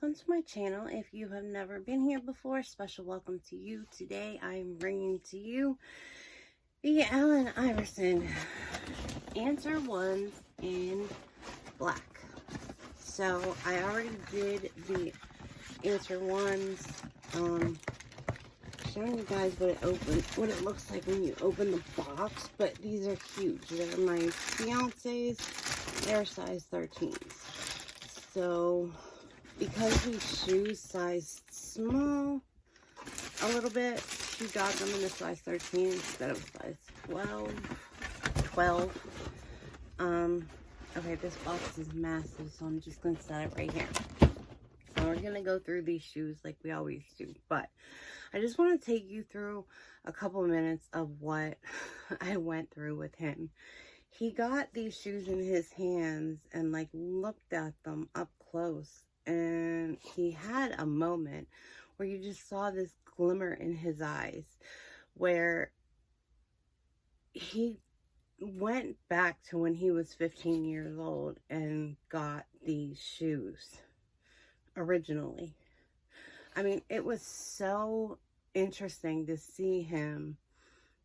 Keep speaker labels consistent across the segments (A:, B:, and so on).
A: welcome to my channel. If you have never been here before, special welcome to you. Today I'm bringing to you the Allen Iverson Answer Ones in black. So I already did the Answer Ones, showing you guys what it looks like when you open the box, but these are huge. They're my fiance's, they're size 13s. So because these shoes sized small a little bit, she got them in the size 13 instead of size 12. Okay, this box is massive, so I'm just gonna set it right here. And we're gonna go through these shoes like we always do, but I just want to take you through a couple of minutes of what I went through with him. He got these shoes in his hands and like looked at them up close, and he had a moment where you just saw this glimmer in his eyes where he went back to when he was 15 years old and got these shoes originally. I mean, it was so interesting to see him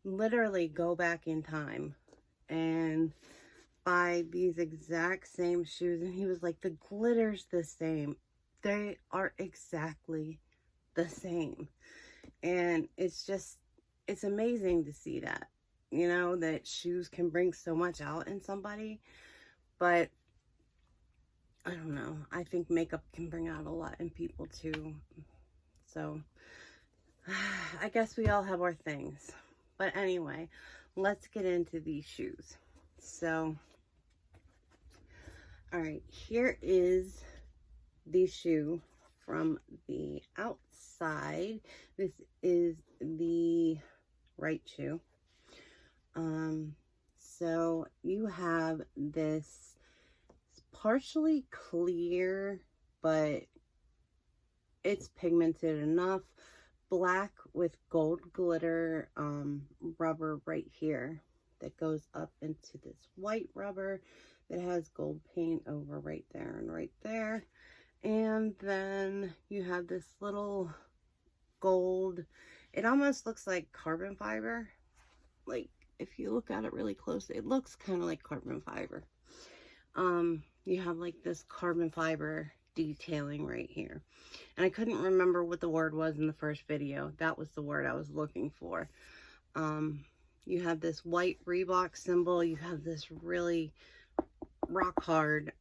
A: literally go back in time and buy these exact same shoes. And he was like, the glitter's the same. They are exactly the same. And it's amazing to see that, you know, that shoes can bring so much out in somebody. But I don't know. I think makeup can bring out a lot in people too. So I guess we all have our things. But anyway, let's get into these shoes. So, all right, here is the shoe from the outside. This is the right shoe. So you have this partially clear, but it's pigmented enough, black with gold glitter rubber right here that goes up into this white rubber that has gold paint over right there and right there. And then you have this little gold, it almost looks like carbon fiber. Like if you look at it really close, it looks kind of like carbon fiber. You have like this carbon fiber detailing right here. And I couldn't remember what the word was in the first video. That was the word I was looking for. You have this white Reebok symbol. You have this really rock hard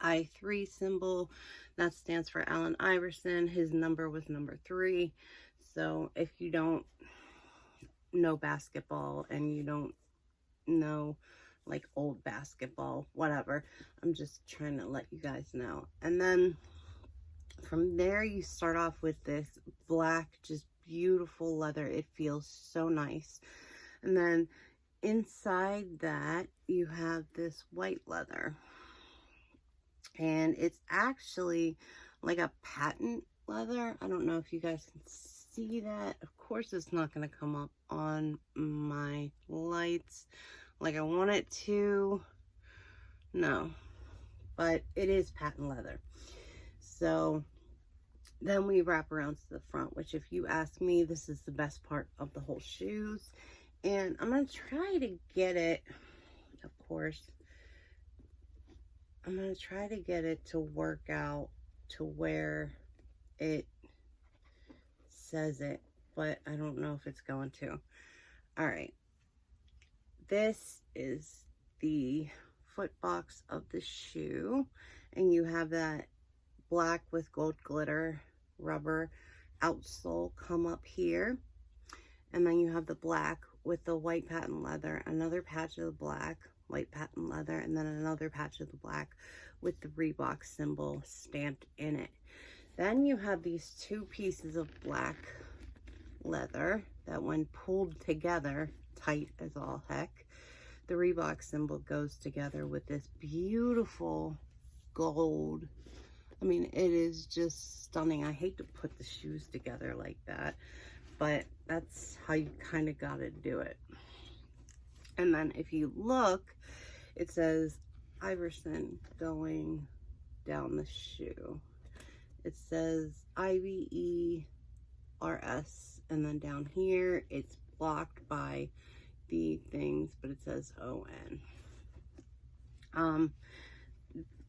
A: I3 symbol. That stands for Allen Iverson. His number was number 3. So if you don't know basketball and you don't know like old basketball, whatever, I'm just trying to let you guys know. And then from there you start off with this black, just beautiful leather. It feels so nice. And then inside that you have this white leather, and it's actually like a patent leather. I don't know if you guys can see that. Of course it's not going to come up on my lights like I want it to. No, but it is patent leather. So then we wrap around to the front, which if you ask me, this is the best part of the whole shoes. And I'm going to try to get it, of course, I'm going to try to get it to work out to where it says it, but I don't know if it's going to. All right. This is the foot box of the shoe, and you have that black with gold glitter rubber outsole come up here, and then you have the black with the white patent leather, another patch of the black, white patent leather, and then another patch of the black with the Reebok symbol stamped in it. Then you have these two pieces of black leather that when pulled together, tight as all heck, the Reebok symbol goes together with this beautiful gold. I mean, it is just stunning. I hate to put the shoes together like that, but that's how you kind of got to do it. And then if you look, it says Iverson going down the shoe. It says IVERS, and then down here it's blocked by the things, but it says ON.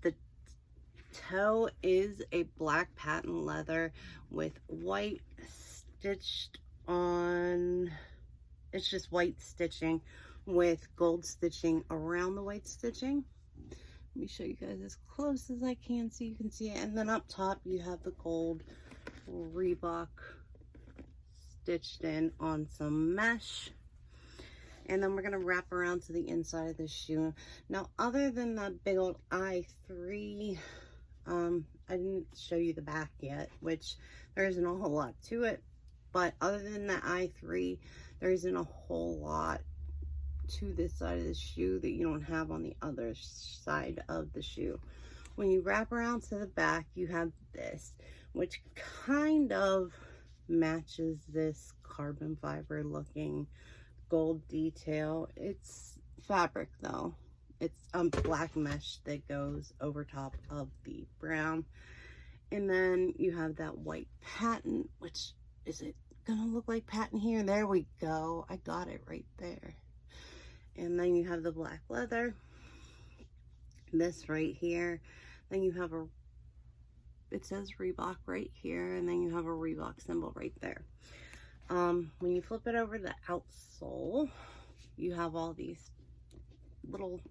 A: The toe is a black patent leather with white stitched on, it's just white stitching with gold stitching around the white stitching. Let me show you guys as close as I can so you can see it. And then up top you have the gold Reebok stitched in on some mesh. And then we're going to wrap around to the inside of the shoe. Now, other than that big old I3, I didn't show you the back yet, which there isn't a whole lot to it. But other than the I3, there isn't a whole lot to this side of the shoe that you don't have on the other side of the shoe. When you wrap around to the back, you have this, which kind of matches this carbon fiber looking gold detail. It's fabric though. It's black mesh that goes over top of the brown. And then you have that white patent, which is it gonna look like patent here? There we go. I got it right there. And then you have the black leather, this right here. Then you have it says Reebok right here, and then you have a Reebok symbol right there. When you flip it over the outsole, you have all these little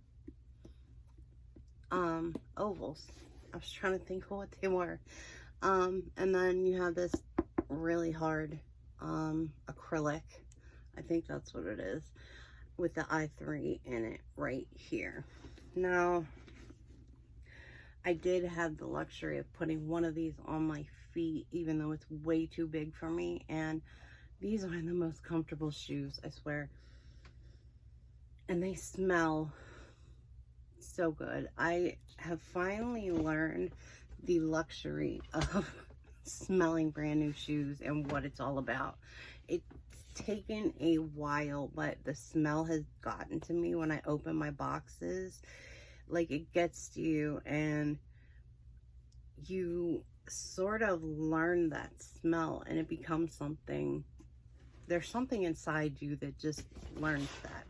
A: ovals. I was trying to think of what they were. And then you have this really hard acrylic. I think that's what it is, with the I3 in it right here. Now, I did have the luxury of putting one of these on my feet, even though it's way too big for me, and these are the most comfortable shoes, I swear. And they smell so good. I have finally learned the luxury of smelling brand new shoes and what it's all about. It's taken a while, but the smell has gotten to me when I open my boxes. Like, it gets to you and you sort of learn that smell, and it becomes something. There's something inside you that just learns that.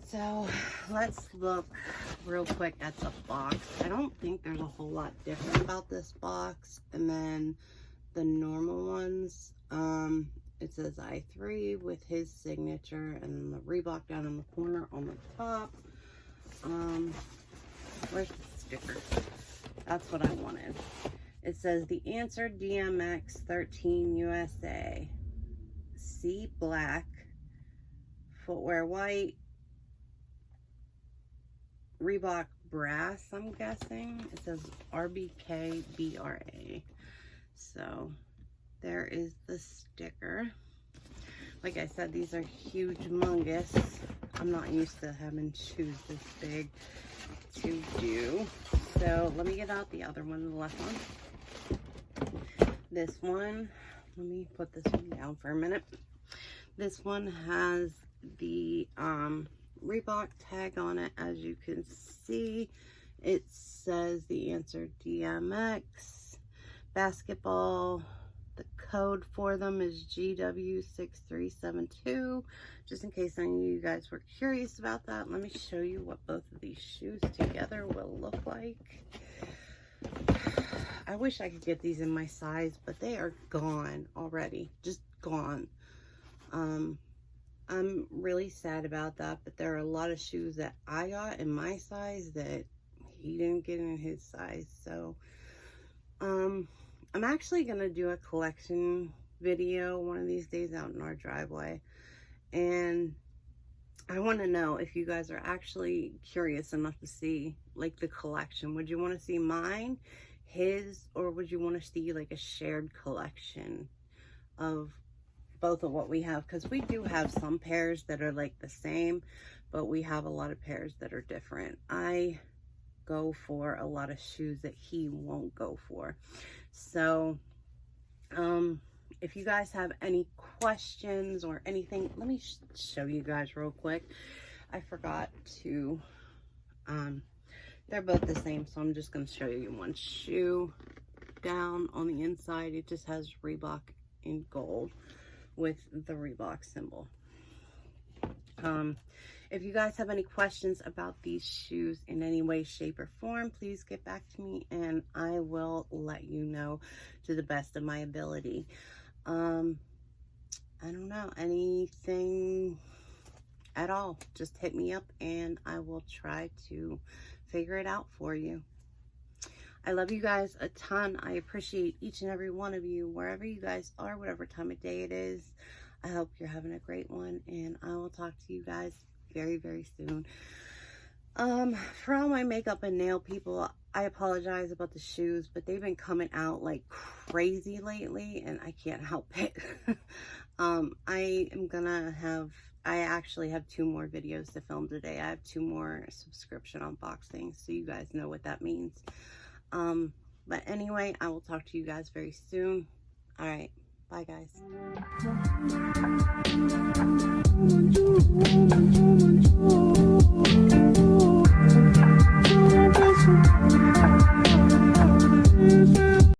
A: So let's look real quick at the box. I don't think there's a whole lot different about this box and then the normal ones. It says I3 with his signature, and then the Reebok down in the corner on the top. Where's the sticker? That's what I wanted. It says the answer DMX 13 USA. C black, footwear white, Reebok brass, I'm guessing. It says RBK BRA. So there is the sticker. Like I said, these are huge, humongous. I'm not used to having shoes this big to do. So let me get out the other one, the left one. This one, let me put this one down for a minute. This one has the Reebok tag on it. As you can see, it says the answer DMX basketball. The code for them is GW6372. Just in case any of you guys were curious about that, let me show you what both of these shoes together will look like. I wish I could get these in my size, but they are gone already. Just gone. I'm really sad about that, but there are a lot of shoes that I got in my size that he didn't get in his size. So I'm actually gonna do a collection video one of these days out in our driveway, and I want to know if you guys are actually curious enough to see like the collection. Would you want to see mine, his, or would you want to see like a shared collection of both of what we have? Because we do have some pairs that are like the same, but we have a lot of pairs that are different. I go for a lot of shoes that he won't go for. So if you guys have any questions or anything, let me show you guys real quick. I forgot to They're both the same, so I'm just going to show you one shoe. Down on the inside, it just has Reebok in gold with the Reebok symbol. If you guys have any questions about these shoes in any way, shape, or form, please get back to me and I will let you know to the best of my ability. I don't know, anything at all, just hit me up and I will try to figure it out for you. I love you guys a ton. I appreciate each and every one of you, wherever you guys are, whatever time of day it is. I hope you're having a great one, and I will talk to you guys very, very soon. For all my makeup and nail people, I apologize about the shoes, but they've been coming out like crazy lately, and I can't help it. I actually have 2 more videos to film today. I have 2 more subscription unboxings, so you guys know what that means. But anyway, I will talk to you guys very soon. All right, bye guys.